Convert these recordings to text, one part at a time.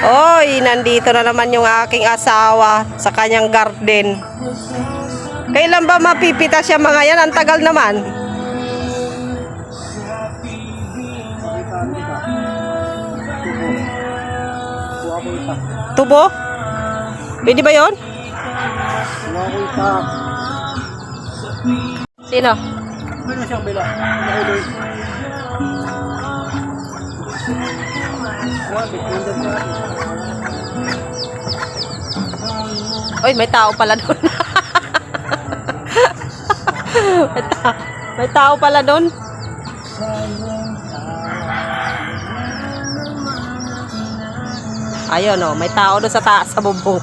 Oy, nandito na naman yung aking asawa sa kanyang garden. Kailan ba mapipita siya mga yan? Ang tagal naman. Tubo? Pwede ba yun? Sino? Oy, may tao pala doon. May tao pala doon. Ayun oh, may tao doon sa taas sa bubong.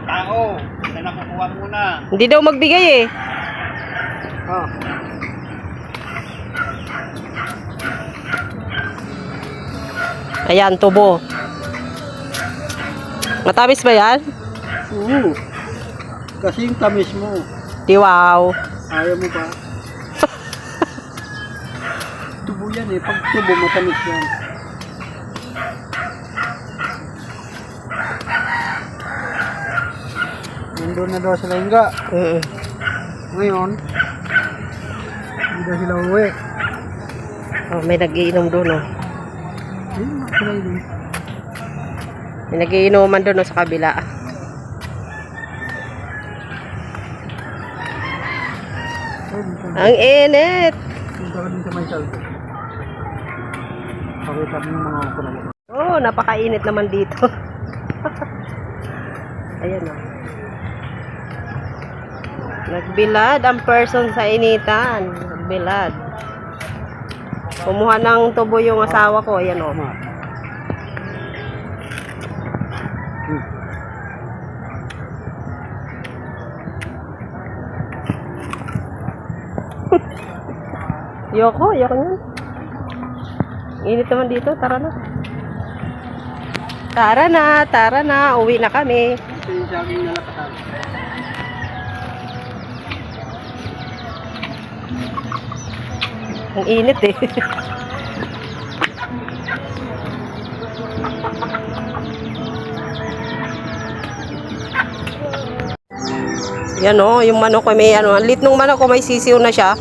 Tao, na nakukuha muna. Hindi daw magbigay eh. Oh. Ayan, tubo. Matamis ba yan? Kasi yung tamis mo. Wow. Ayaw mo ba? Tubo yan eh. Pag tubo, matamis yan. Nandun na daw sila hingga. Ngayon, hindi daw sila uwi. Oh, may nagiinom doon oh. May nagiinuman doon oh, sa kabila. Ang init. Oh, napakainit naman dito. Ayan oh. Nagbilad ang person sa initan. Nagbilad. Kumuha ng tubo yung asawa ko. Ayan o. Yoko yan. Init naman dito. Tara na. Tara na. Uwi na kami. Ito yung saging na lapatan. Ang init eh. Yan o, yung manok ko may ano. Ang lit nung manok ko may sisiw na siya.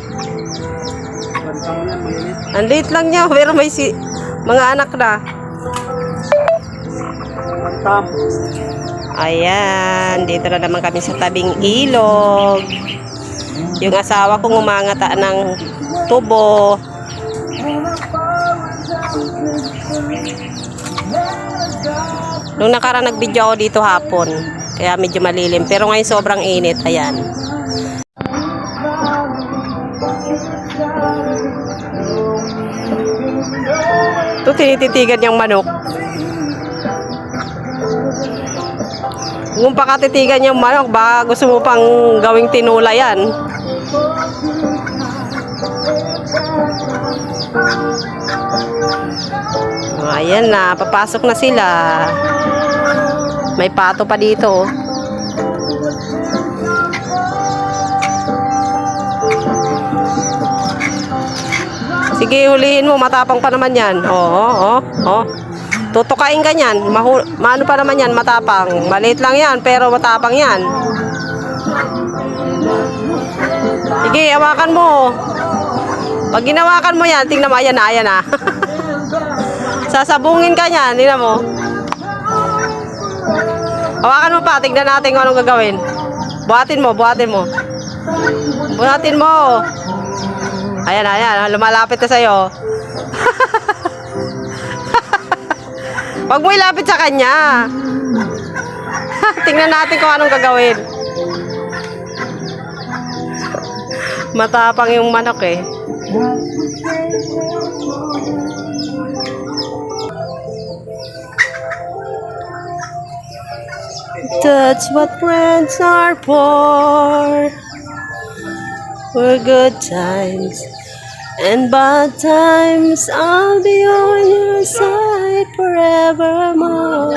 Ang lit lang niya, pero may mga anak na. Ayan, dito na naman kami sa tabing ilog. Yung asawa kong umangata ng tubo. Nung nakaraan nag-video ako dito hapon, kaya medyo malilim. Pero ngayon sobrang init. Ayan. Ito tinititigan yung manok. Kung pakatitigan yung manok, baka gusto mo pang gawing tinula yan. Ayan na, papasok na sila. May pato pa dito. Sige, hulihin mo, matapang pa naman yan. Oo. Tutukain ka yan. Maano pa naman yan, matapang. Maliit lang yan, pero matapang yan. Sige, hawakan mo. Pag ginawakan mo yan, tingnan mo, ayan na. Sasabungin ka niyan, tingnan mo. Hawakan mo pa, tingnan natin kung anong gagawin. Buhatin mo. Buhatin mo. Ayan, lumalapit na sa'yo. Huwag mo ilapit sa kanya. Tingnan natin kung anong gagawin. Matapang yung manok eh. That's what friends are for. For good times and bad times, I'll be on your side forevermore.